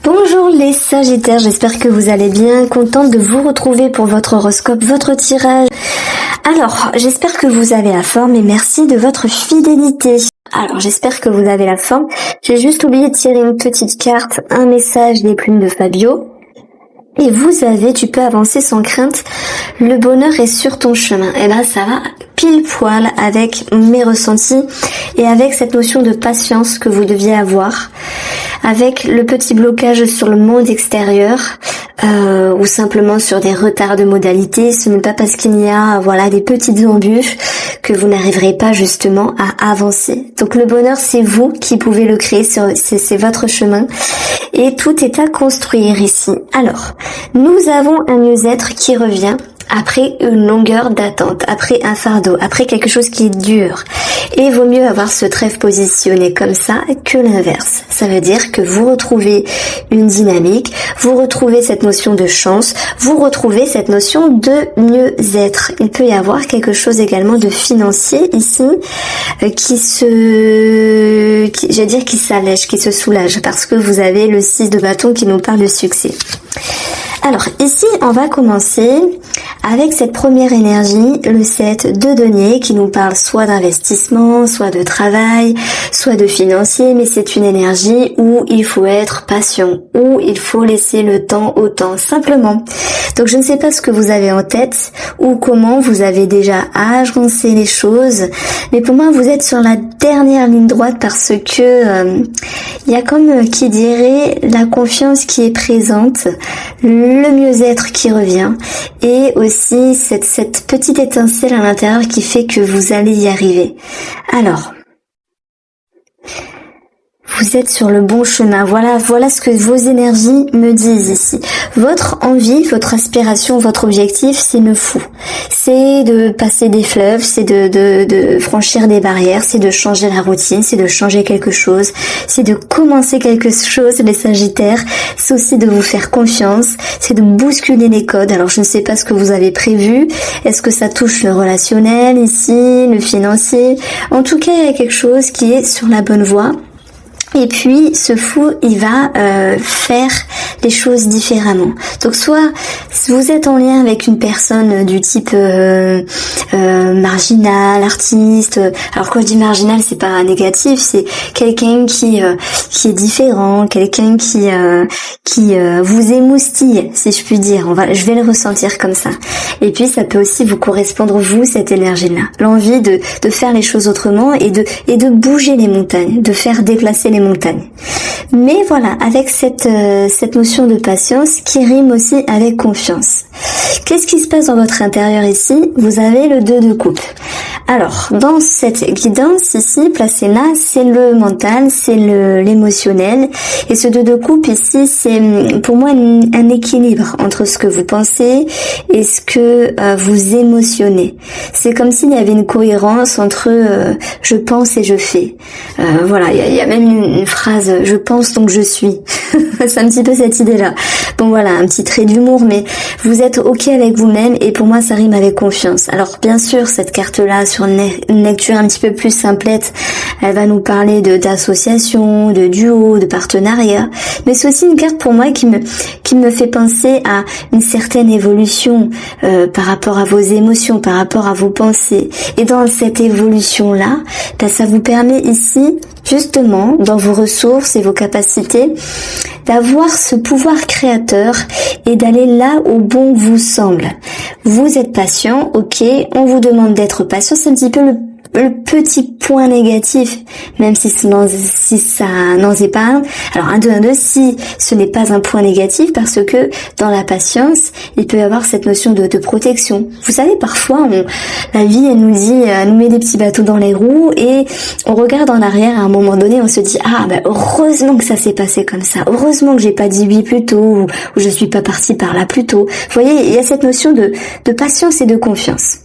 Bonjour les Sagittaires, j'espère que vous allez bien, contente de vous retrouver pour votre horoscope, votre tirage. Alors, j'espère que vous avez la forme et merci de votre fidélité. Alors, j'espère que vous avez la forme. J'ai juste oublié de tirer une petite carte, un message des plumes de Fabio. Et vous avez, tu peux avancer sans crainte, le bonheur est sur ton chemin. Et ben ça va pile poil avec mes ressentis et avec cette notion de patience que vous deviez avoir, avec le petit blocage sur le monde extérieur ou simplement sur des retards de modalité. Ce n'est pas parce qu'il y a des petites embûches que vous n'arriverez pas justement à avancer. Donc le bonheur, c'est vous qui pouvez le créer, c'est votre chemin et tout est à construire ici. Alors, nous avons un mieux-être qui revient après une longueur d'attente, après un fardeau, après quelque chose qui est dur. Et il vaut mieux avoir ce trèfle positionné comme ça que l'inverse. Ça veut dire que vous retrouvez une dynamique, vous retrouvez cette notion de chance, vous retrouvez cette notion de mieux-être. Il peut y avoir quelque chose également de financier ici qui s'allège, qui se soulage parce que vous avez le 6 de bâton qui nous parle de succès. Alors ici, on va commencer avec cette première énergie, le 7 de denier, qui nous parle soit d'investissement, soit de travail, soit de financier, mais c'est une énergie où il faut être patient, où il faut laisser le temps au temps, simplement. Donc je ne sais pas ce que vous avez en tête ou comment vous avez déjà agencé les choses, mais pour moi vous êtes sur la dernière ligne droite parce que il y a comme qui dirait la confiance qui est présente, le mieux-être qui revient et aussi cette petite étincelle à l'intérieur qui fait que vous allez y arriver. Alors, vous êtes sur le bon chemin. Voilà ce que vos énergies me disent ici. Votre envie, votre aspiration, votre objectif, c'est le fou. C'est de passer des fleuves, c'est de franchir des barrières, c'est de changer la routine, c'est de changer quelque chose, c'est de commencer quelque chose, les Sagittaires. C'est aussi de vous faire confiance, c'est de bousculer les codes. Alors je ne sais pas ce que vous avez prévu. Est-ce que ça touche le relationnel ici, le financier? En tout cas, il y a quelque chose qui est sur la bonne voie. Et puis, ce fou, il va faire les choses différemment. Donc, soit vous êtes en lien avec une personne du type marginal, artiste. Alors, quand je dis marginal, c'est pas négatif, c'est quelqu'un qui est différent, quelqu'un qui vous émoustille, si je puis dire. Je vais le ressentir comme ça. Et puis, ça peut aussi vous correspondre vous cette énergie-là, l'envie de faire les choses autrement et de bouger les montagnes, de faire déplacer les montagnes. Mais voilà, avec cette notion de patience qui rime aussi avec confiance. Qu'est-ce qui se passe dans votre intérieur ici? Vous avez le 2 de coupe. Alors, dans cette guidance ici, placée là, c'est le mental, c'est l'émotionnel. Et ce 2 de coupe ici, c'est pour moi un équilibre entre ce que vous pensez et ce que vous émotionnez. C'est comme s'il y avait une cohérence entre je pense et je fais. Il y a même une phrase, je pense donc je suis. C'est un petit peu cette idée-là. Bon voilà, un petit trait d'humour, mais vous êtes ok avec vous-même et pour moi ça rime avec confiance. Alors bien sûr, cette carte-là, sur une lecture un petit peu plus simplette, elle va nous parler d'association, de duo, de partenariat, mais c'est aussi une carte pour moi qui me fait penser à une certaine évolution par rapport à vos émotions, par rapport à vos pensées. Et dans cette évolution-là, ça vous permet ici, justement, dans vos ressources et vos capacités, d'avoir ce pouvoir créateur et d'aller là où bon vous semble. Vous êtes patient, ok, on vous demande d'être patient, c'est un petit peu le petit point négatif, même si ça n'en est pas un. Alors 1, 2, 1, 2, si ce n'est pas un point négatif, parce que dans la patience, il peut y avoir cette notion de protection. Vous savez, parfois, la vie, elle nous met des petits bateaux dans les roues et on regarde en arrière à un moment donné, on se dit, heureusement que ça s'est passé comme ça, heureusement que j'ai pas dit oui plus tôt, ou je suis pas partie par là plus tôt. Vous voyez, il y a cette notion de patience et de confiance.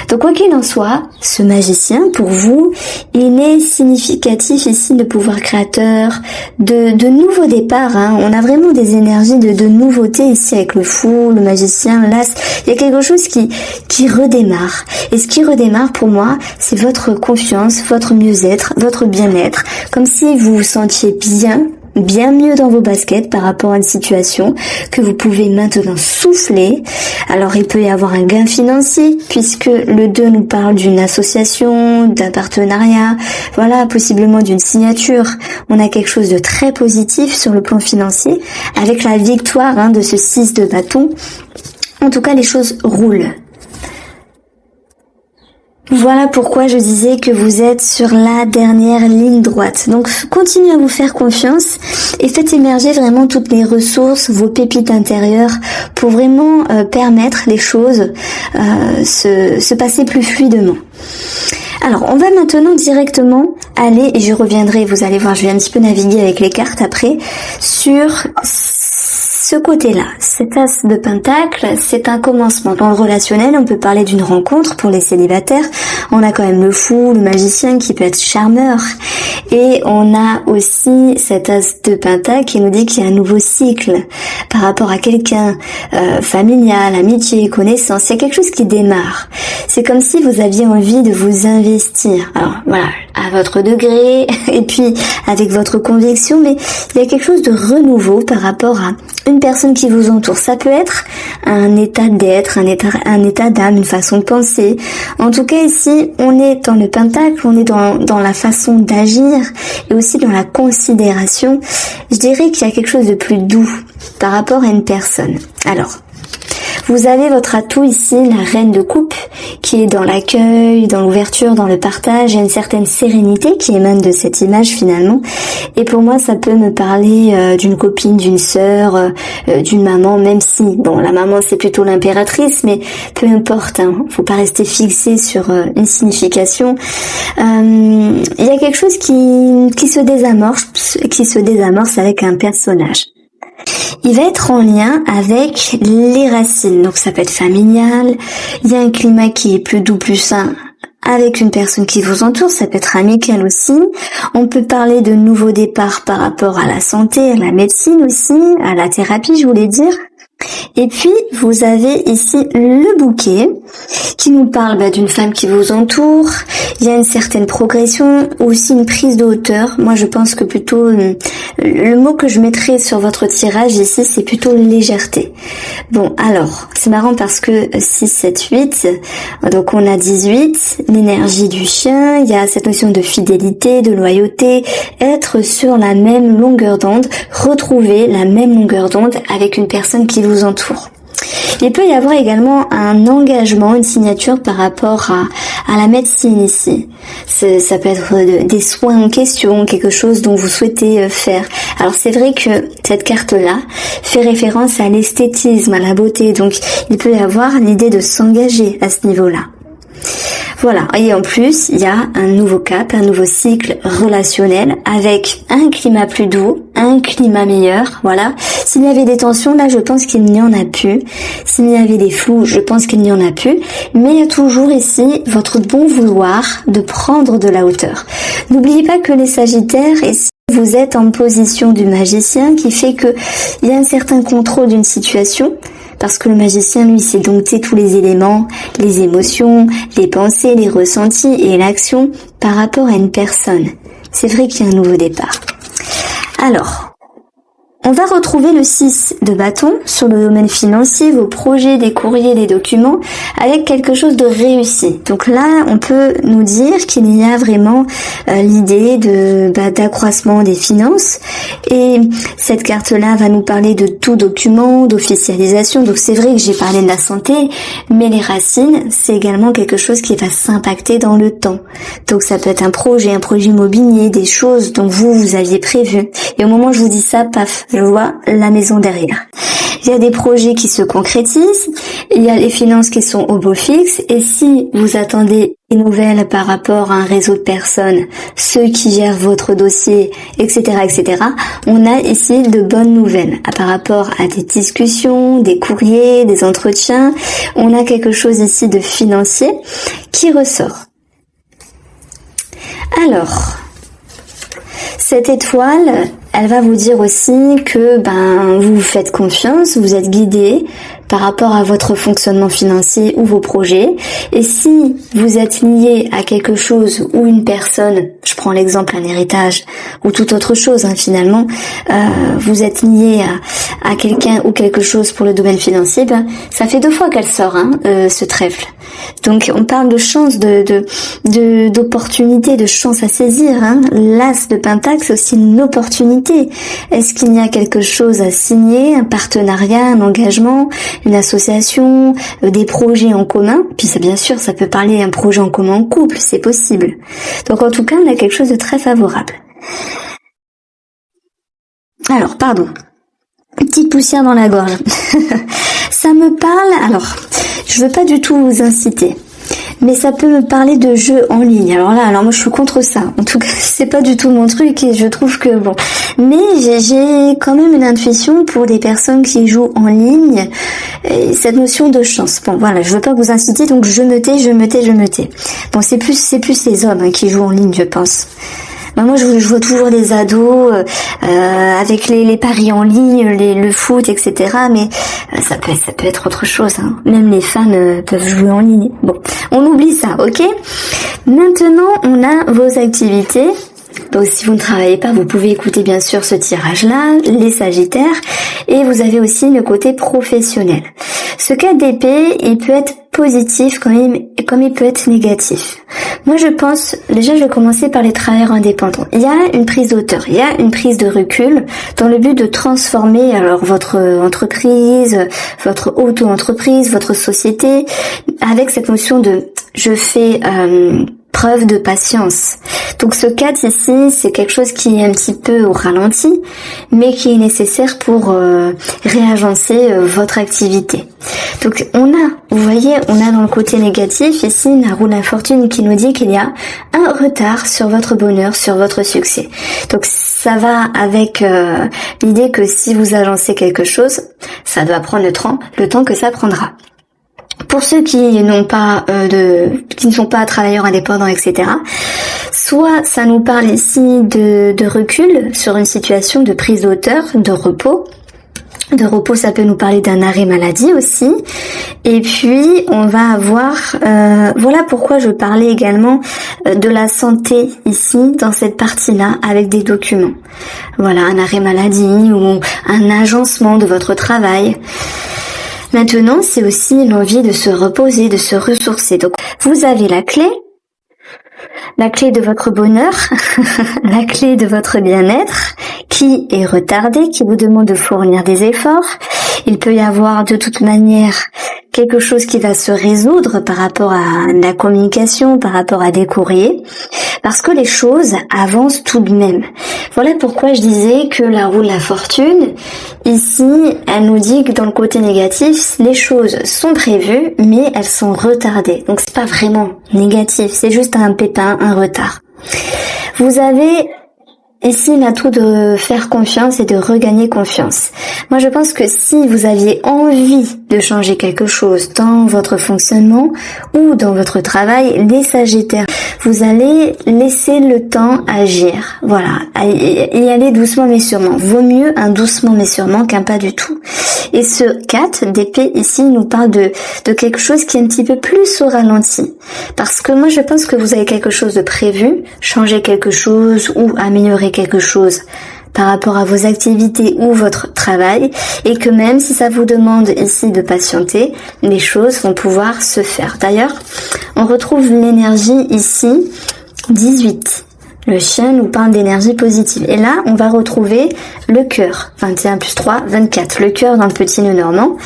Donc quoi qu'il en soit, ce magicien, pour vous, il est significatif ici de pouvoir créateur, de nouveaux départs. On a vraiment des énergies de nouveauté ici avec le fou, le magicien, l'as. Il y a quelque chose qui redémarre. Et ce qui redémarre pour moi, c'est votre confiance, votre mieux-être, votre bien-être. Comme si vous vous sentiez bien bien mieux dans vos baskets par rapport à une situation que vous pouvez maintenant souffler. Alors il peut y avoir un gain financier puisque le 2 nous parle d'une association, d'un partenariat, voilà, possiblement d'une signature. On a quelque chose de très positif sur le plan financier avec la victoire de ce 6 de bâton. En tout cas, les choses roulent. Voilà pourquoi je disais que vous êtes sur la dernière ligne droite. Donc continuez à vous faire confiance et faites émerger vraiment toutes les ressources, vos pépites intérieures pour vraiment permettre les choses se passer plus fluidement. Alors, on va maintenant directement aller, et je reviendrai, vous allez voir, je vais un petit peu naviguer avec les cartes après, sur ce côté-là. Cet as de pentacle, c'est un commencement. Dans le relationnel, on peut parler d'une rencontre pour les célibataires. On a quand même le fou, le magicien qui peut être charmeur. Et on a aussi cet as de pentacle qui nous dit qu'il y a un nouveau cycle par rapport à quelqu'un, familial, amitié, connaissance. Il y a quelque chose qui démarre. C'est comme si vous aviez envie de vous investir. Alors voilà, à votre degré et puis avec votre conviction, mais il y a quelque chose de renouveau par rapport à une personne qui vous entoure. Ça peut être un état d'être, un état d'âme, une façon de penser. En tout cas ici, on est dans le pentacle, on est dans la façon d'agir et aussi dans la considération. Je dirais qu'il y a quelque chose de plus doux par rapport à une personne. Alors, vous avez votre atout ici, la reine de coupe, qui est dans l'accueil, dans l'ouverture, dans le partage. Il y a une certaine sérénité qui émane de cette image finalement. Et pour moi, ça peut me parler d'une copine, d'une sœur, d'une maman, même si, bon, la maman c'est plutôt l'impératrice, mais peu importe, faut pas rester fixé sur une signification. Il y a quelque chose qui se désamorce avec un personnage. Il va être en lien avec les racines, donc ça peut être familial, il y a un climat qui est plus doux, plus sain avec une personne qui vous entoure, ça peut être amical aussi. On peut parler de nouveaux départs par rapport à la santé, à la médecine aussi, à la thérapie, je voulais dire. Et puis, vous avez ici le bouquet qui nous parle d'une femme qui vous entoure. Il y a une certaine progression, aussi une prise de hauteur. Moi, je pense que plutôt, le mot que je mettrais sur votre tirage ici, c'est plutôt légèreté. Bon, alors, c'est marrant parce que 6, 7, 8, donc on a 18, l'énergie du chien, il y a cette notion de fidélité, de loyauté, être sur la même longueur d'onde, retrouver la même longueur d'onde avec une personne qui vous entoure. Il peut y avoir également un engagement, une signature par rapport à la médecine ici. Ça peut être des soins en question, quelque chose dont vous souhaitez faire. Alors c'est vrai que cette carte-là fait référence à l'esthétisme, à la beauté, donc il peut y avoir l'idée de s'engager à ce niveau-là. Voilà, et en plus, il y a un nouveau cap, un nouveau cycle relationnel avec un climat plus doux, un climat meilleur, voilà. S'il y avait des tensions, là, je pense qu'il n'y en a plus. S'il y avait des flous, je pense qu'il n'y en a plus. Mais il y a toujours ici votre bon vouloir de prendre de la hauteur. N'oubliez pas que les Sagittaires, ici, vous êtes en position du magicien qui fait que il y a un certain contrôle d'une situation. Parce que le magicien, lui, sait dompter tous les éléments, les émotions, les pensées, les ressentis et l'action par rapport à une personne. C'est vrai qu'il y a un nouveau départ. Alors, on va retrouver le 6 de bâton sur le domaine financier, vos projets, des courriers, des documents, avec quelque chose de réussi. Donc là, on peut nous dire qu'il y a vraiment l'idée d'accroissement des finances. Et cette carte-là va nous parler de tout document, d'officialisation. Donc c'est vrai que j'ai parlé de la santé, mais les racines, c'est également quelque chose qui va s'impacter dans le temps. Donc ça peut être un projet immobilier, des choses dont vous aviez prévu. Et au moment où je vous dis ça, paf, je vois la maison derrière. Il y a des projets qui se concrétisent, il y a les finances qui sont au beau fixe, et si vous attendez des nouvelles par rapport à un réseau de personnes, ceux qui gèrent votre dossier, etc., on a ici de bonnes nouvelles. Par rapport à des discussions, des courriers, des entretiens, on a quelque chose ici de financier qui ressort. Alors, cette étoile, elle va vous dire aussi que vous vous faites confiance, vous êtes guidé par rapport à votre fonctionnement financier ou vos projets. Et si vous êtes lié à quelque chose ou une personne, je prends l'exemple un héritage ou toute autre chose finalement, vous êtes lié à quelqu'un ou quelque chose pour le domaine financier, ça fait 2 fois qu'elle sort ce trèfle. Donc on parle de chance, d'opportunité, de chance à saisir. L'as de Pentacle, c'est aussi une opportunité. Est-ce qu'il y a quelque chose à signer, un partenariat, un engagement, une association, des projets en commun? Puis ça, bien sûr, ça peut parler d'un projet en commun en couple, c'est possible. Donc en tout cas, on a quelque chose de très favorable. Alors, pardon. Une petite poussière dans la gorge. Ça me parle, alors, je veux pas du tout vous inciter, mais ça peut me parler de jeux en ligne. Alors moi je suis contre ça. En tout cas, c'est pas du tout mon truc et je trouve que bon. Mais j'ai quand même une intuition pour des personnes qui jouent en ligne et cette notion de chance. Bon voilà, je veux pas vous inciter, donc je me tais. Bon, c'est plus les hommes qui jouent en ligne, je pense. Moi, je vois toujours les ados avec les paris en ligne, le foot, etc. Mais ça peut être autre chose. Même les femmes peuvent jouer en ligne. Bon, on oublie ça, ok? Maintenant, on a vos activités. Donc, si vous ne travaillez pas, vous pouvez écouter bien sûr ce tirage-là, les Sagittaires, et vous avez aussi le côté professionnel. Ce 4 d'épée, il peut être positif comme il peut être négatif. Moi, je pense, déjà, je vais commencer par les travailleurs indépendants. Il y a une prise d'auteur, il y a une prise de recul dans le but de transformer alors votre entreprise, votre auto-entreprise, votre société, avec cette notion de je fais preuve de patience. Donc ce 4 ici, c'est quelque chose qui est un petit peu au ralenti, mais qui est nécessaire pour réagencer votre activité. Donc vous voyez, on a dans le côté négatif ici la roue de la fortune qui nous dit qu'il y a un retard sur votre bonheur, sur votre succès. Donc ça va avec l'idée que si vous agencez quelque chose, ça doit prendre le temps que ça prendra. Pour ceux qui n'ont pas qui ne sont pas travailleurs indépendants, etc., soit ça nous parle ici de recul sur une situation de prise d'auteur, de repos. De repos, ça peut nous parler d'un arrêt maladie aussi. Et puis, on va avoir... voilà pourquoi je parlais également de la santé ici, dans cette partie-là, avec des documents. Voilà, un arrêt maladie ou un agencement de votre travail. Maintenant, c'est aussi l'envie de se reposer, de se ressourcer. Donc, vous avez la clé de votre bonheur, la clé de votre bien-être, qui est retardée, qui vous demande de fournir des efforts. Il peut y avoir de toute manière quelque chose qui va se résoudre par rapport à la communication, par rapport à des courriers, parce que les choses avancent tout de même. Voilà pourquoi je disais que la roue de la fortune, ici, elle nous dit que dans le côté négatif, les choses sont prévues, mais elles sont retardées. Donc c'est pas vraiment négatif, c'est juste un pépin, un retard. Vous avez ici l'atout de faire confiance et de regagner confiance. Moi, je pense que si vous aviez envie de changer quelque chose dans votre fonctionnement ou dans votre travail, les Sagittaires, vous allez laisser le temps agir. Voilà, y aller doucement mais sûrement. Vaut mieux un doucement mais sûrement qu'un pas du tout. Et ce 4 d'épée ici nous parle de quelque chose qui est un petit peu plus au ralenti. Parce que moi, je pense que vous avez quelque chose de prévu, changer quelque chose ou améliorer quelque chose par rapport à vos activités ou votre travail, et que même si ça vous demande ici de patienter, les choses vont pouvoir se faire. D'ailleurs, on retrouve l'énergie ici 18. Le chien nous parle d'énergie positive. Et là, on va retrouver le cœur. 21 plus 3, 24. Le cœur dans le petit nœud normand.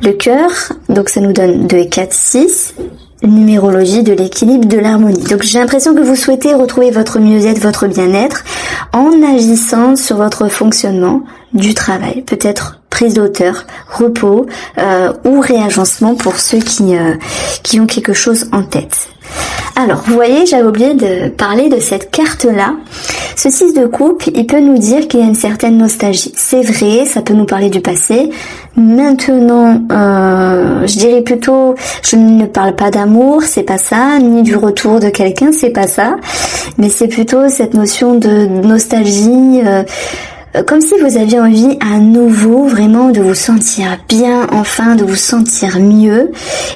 Le cœur, donc ça nous donne 2, 4, 6. Numérologie de l'équilibre, de l'harmonie. Donc j'ai l'impression que vous souhaitez retrouver votre mieux-être, votre bien-être en agissant sur votre fonctionnement du travail. Peut-être prise d'auteur, repos ou réagencement pour ceux qui ont quelque chose en tête. Alors, vous voyez, j'avais oublié de parler de cette carte-là. Ce 6 de coupe, il peut nous dire qu'il y a une certaine nostalgie. C'est vrai, ça peut nous parler du passé. Maintenant, je dirais plutôt, je ne parle pas d'amour, c'est pas ça, ni du retour de quelqu'un, c'est pas ça. Mais c'est plutôt cette notion de nostalgie, comme si vous aviez envie à nouveau vraiment de vous sentir bien, enfin de vous sentir mieux,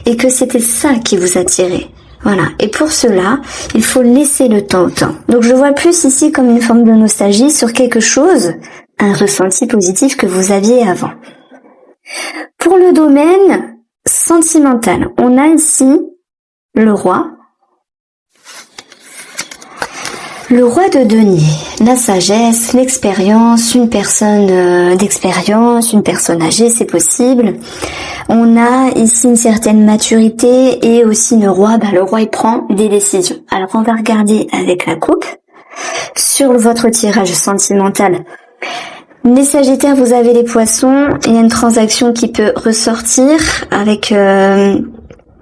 et que c'était ça qui vous attirait. Voilà. Et pour cela, il faut laisser le temps au temps. Donc je vois plus ici comme une forme de nostalgie sur quelque chose, un ressenti positif que vous aviez avant. Pour le domaine sentimental, on a ici le roi. Le roi de denier, la sagesse, l'expérience, une personne d'expérience, une personne âgée, c'est possible. On a ici une certaine maturité et aussi le roi, le roi il prend des décisions. Alors on va regarder avec la coupe sur votre tirage sentimental. Les Sagittaires, vous avez les poissons, il y a une transaction qui peut ressortir avec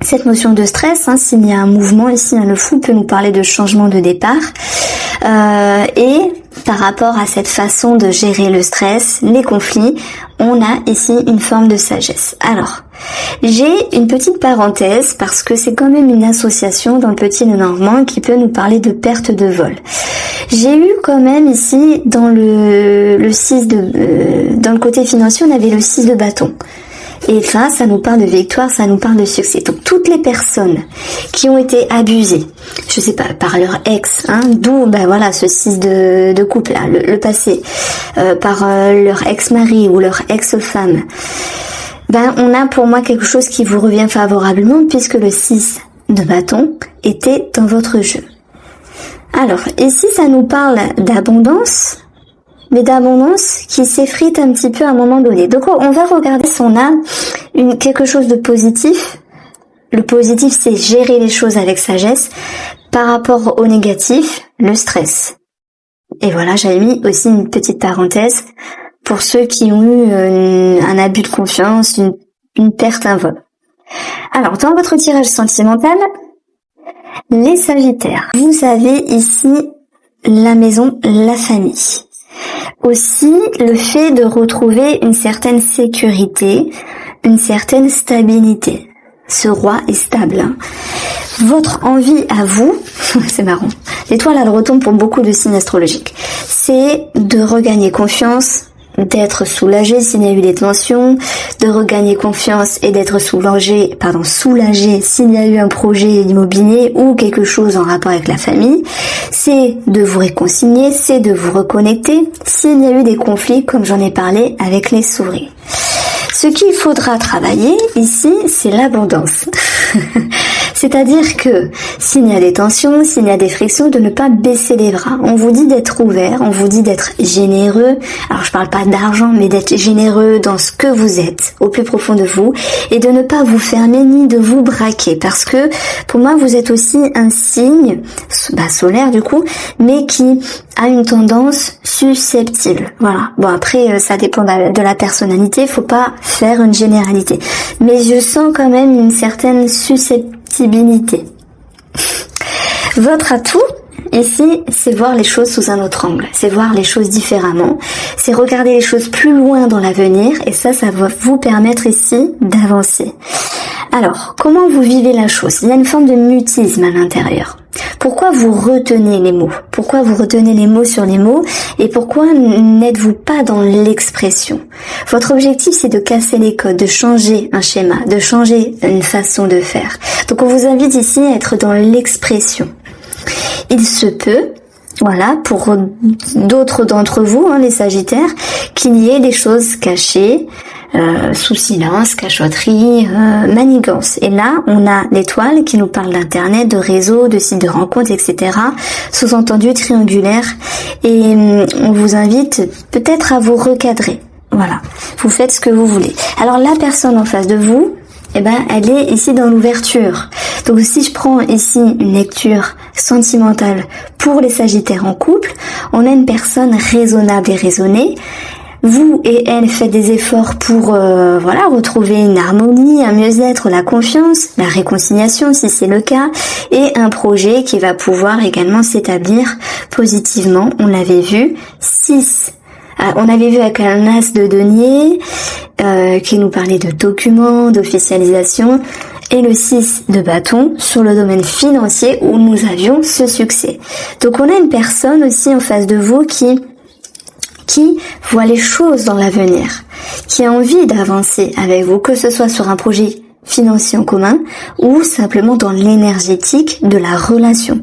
cette notion de stress, s'il y a un mouvement ici, le fou peut nous parler de changement de départ. Et par rapport à cette façon de gérer le stress, les conflits, on a ici une forme de sagesse. Alors, j'ai une petite parenthèse parce que c'est quand même une association dans le Petit Lenormand qui peut nous parler de perte de vol. J'ai eu quand même ici dans le 6 dans le côté financier, on avait le 6 de bâton. Et là, ça nous parle de victoire, ça nous parle de succès. Donc toutes les personnes qui ont été abusées, je sais pas, par leur ex, d'où voilà ce 6 de couple là, le passé, par leur ex-mari ou leur ex-femme, on a pour moi quelque chose qui vous revient favorablement puisque le 6 de bâton était dans votre jeu. Alors, ici ça nous parle d'abondance, mais d'abondance qui s'effrite un petit peu à un moment donné. Donc on va regarder si on a quelque chose de positif. Le positif, c'est gérer les choses avec sagesse. Par rapport au négatif, le stress. Et voilà, j'avais mis aussi une petite parenthèse pour ceux qui ont eu un abus de confiance, une perte, un vol. Alors, dans votre tirage sentimental, les Sagittaires, vous avez ici la maison, la famille. Aussi, le fait de retrouver une certaine sécurité, une certaine stabilité. Ce roi est stable. Votre envie à vous, c'est marrant, l'étoile elle retombe pour beaucoup de signes astrologiques, c'est de regagner confiance, d'être soulagé s'il y a eu des tensions, de regagner confiance et d'être soulagé s'il y a eu un projet immobilier ou quelque chose en rapport avec la famille. C'est de vous réconcilier, c'est de vous reconnecter s'il y a eu des conflits comme j'en ai parlé avec les souris. Ce qu'il faudra travailler ici, c'est l'abondance. C'est-à-dire que s'il y a des tensions, s'il y a des frictions, de ne pas baisser les bras. On vous dit d'être ouvert, on vous dit d'être généreux. Alors je parle pas d'argent, mais d'être généreux dans ce que vous êtes, au plus profond de vous, et de ne pas vous fermer ni de vous braquer. Parce que pour moi, vous êtes aussi un signe, solaire du coup, mais qui a une tendance susceptible. Voilà. Bon après, ça dépend de la personnalité, faut pas faire une généralité. Mais je sens quand même une certaine susceptibilité. Votre atout, ici, c'est voir les choses sous un autre angle, c'est voir les choses différemment, c'est regarder les choses plus loin dans l'avenir, et ça va vous permettre ici d'avancer. Alors, comment vous vivez la chose? Il y a une forme de mutisme à l'intérieur. Pourquoi vous retenez les mots? Pourquoi vous retenez les mots sur les mots? Et pourquoi n'êtes-vous pas dans l'expression? Votre objectif, c'est de casser les codes, de changer un schéma, de changer une façon de faire. Donc on vous invite ici à être dans l'expression. Il se peut, voilà, pour d'autres d'entre vous, les Sagittaires, qu'il y ait des choses cachées, sous silence, cachotterie, manigance. Et là, on a l'étoile qui nous parle d'internet, de réseau, de sites de rencontres, etc. Sous-entendu triangulaire. Et on vous invite peut-être à vous recadrer. Voilà. Vous faites ce que vous voulez. Alors la personne en face de vous, elle est ici dans l'ouverture. Donc si je prends ici une lecture sentimentale pour les Sagittaires en couple, on a une personne raisonnable et raisonnée. Vous et elle faites des efforts pour retrouver une harmonie, un mieux-être, la confiance, la réconciliation si c'est le cas, et un projet qui va pouvoir également s'établir positivement. On l'avait vu, 6. On avait vu avec un as de denier qui nous parlait de documents, d'officialisation, et le 6 de bâton sur le domaine financier où nous avions ce succès. Donc on a une personne aussi en face de vous qui qui voit les choses dans l'avenir, qui a envie d'avancer avec vous, que ce soit sur un projet financier en commun ou simplement dans l'énergétique de la relation.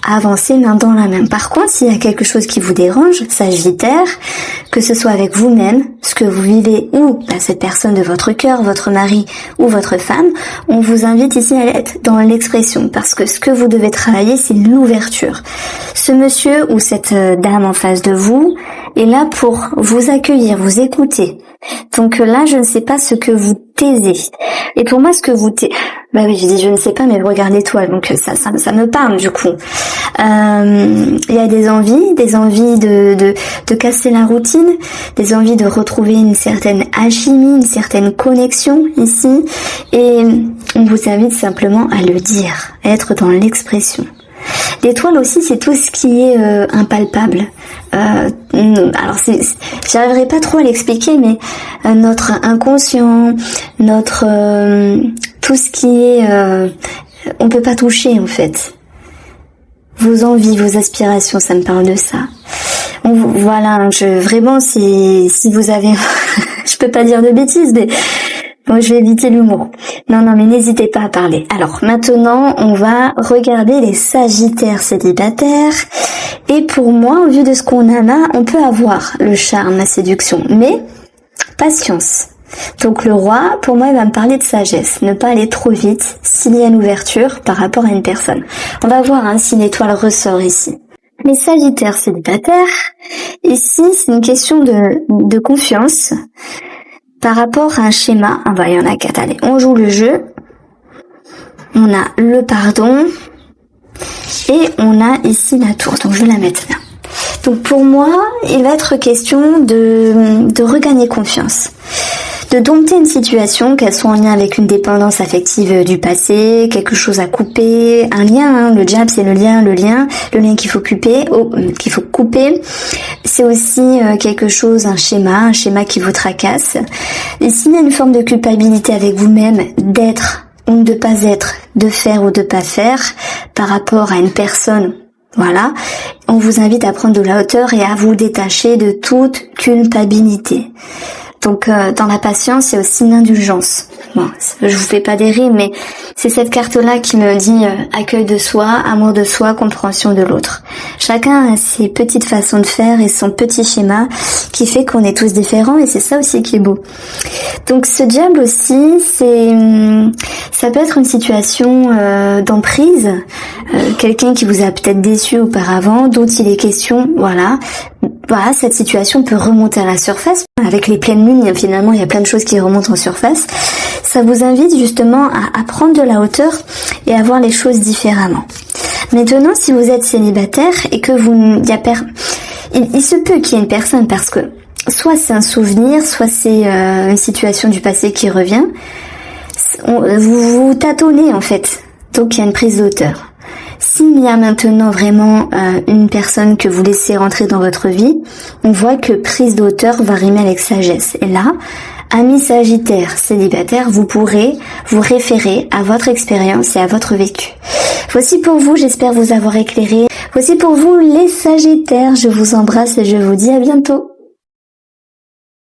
Avancer main dans la main. Par contre, s'il y a quelque chose qui vous dérange, Sagittaire, que ce soit avec vous-même, ce que vous vivez ou cette personne de votre cœur, votre mari ou votre femme, on vous invite ici à être dans l'expression parce que ce que vous devez travailler, c'est l'ouverture. Ce monsieur ou cette dame en face de vous est là pour vous accueillir, vous écouter. Donc là, je ne sais pas ce que vous taisez. Et pour moi, ce que vous taisez... Bah oui, je dis je ne sais pas, mais regarde l'étoile, donc ça me parle du coup. Il y a des envies de casser la routine, des envies de retrouver une certaine alchimie, une certaine connexion ici. Et on vous invite simplement à le dire, à être dans l'expression. L'étoile aussi, c'est tout ce qui est impalpable. Alors, j'arriverai pas trop à l'expliquer, mais notre inconscient, notre tout ce qui est, on peut pas toucher en fait. Vos envies, vos aspirations, ça me parle de ça. Voilà, vraiment, si vous avez, je peux pas dire de bêtises, mais bon, je vais éviter l'humour. Non, mais n'hésitez pas à parler. Alors, maintenant, on va regarder les Sagittaires célibataires. Et pour moi, au vu de ce qu'on a là, on peut avoir le charme, la séduction. Mais, patience. Donc, le roi, pour moi, il va me parler de sagesse. Ne pas aller trop vite, s'il y a une ouverture par rapport à une personne. On va voir si l'étoile ressort ici. Les Sagittaires célibataires, ici, c'est une question de confiance. Par rapport à un schéma, il y en a 4, allez, on joue le jeu, on a le pardon, et on a ici la tour, donc je vais la mettre là. Donc pour moi, il va être question de regagner confiance, de dompter une situation, qu'elle soit en lien avec une dépendance affective du passé, quelque chose à couper, un lien, le diable c'est le lien qu'il faut couper, c'est aussi quelque chose, un schéma qui vous tracasse. Et s'il y a une forme de culpabilité avec vous-même, d'être ou de pas être, de faire ou de pas faire, par rapport à une personne, voilà, on vous invite à prendre de la hauteur et à vous détacher de toute culpabilité. Donc dans la patience, il y a aussi l'indulgence. Bon, je vous fais pas des rimes, mais c'est cette carte-là qui me dit accueil de soi, amour de soi, compréhension de l'autre. Chacun a ses petites façons de faire et son petit schéma qui fait qu'on est tous différents et c'est ça aussi qui est beau. Donc ce diable aussi, ça peut être une situation d'emprise, quelqu'un qui vous a peut-être déçu auparavant, dont il est question, voilà, cette situation peut remonter à la surface. Avec les pleines lunes, finalement, il y a plein de choses qui remontent en surface. Ça vous invite justement à prendre de la hauteur et à voir les choses différemment. Maintenant, si vous êtes célibataire et que il se peut qu'il y ait une personne parce que soit c'est un souvenir, soit c'est une situation du passé qui revient. Vous tâtonnez en fait, donc il y a une prise de hauteur. S'il y a maintenant vraiment une personne que vous laissez rentrer dans votre vie, on voit que prise de hauteur va rimer avec sagesse. Et là, amis Sagittaires célibataires, vous pourrez vous référer à votre expérience et à votre vécu. Voici pour vous, j'espère vous avoir éclairé. Voici pour vous les Sagittaires, je vous embrasse et je vous dis à bientôt.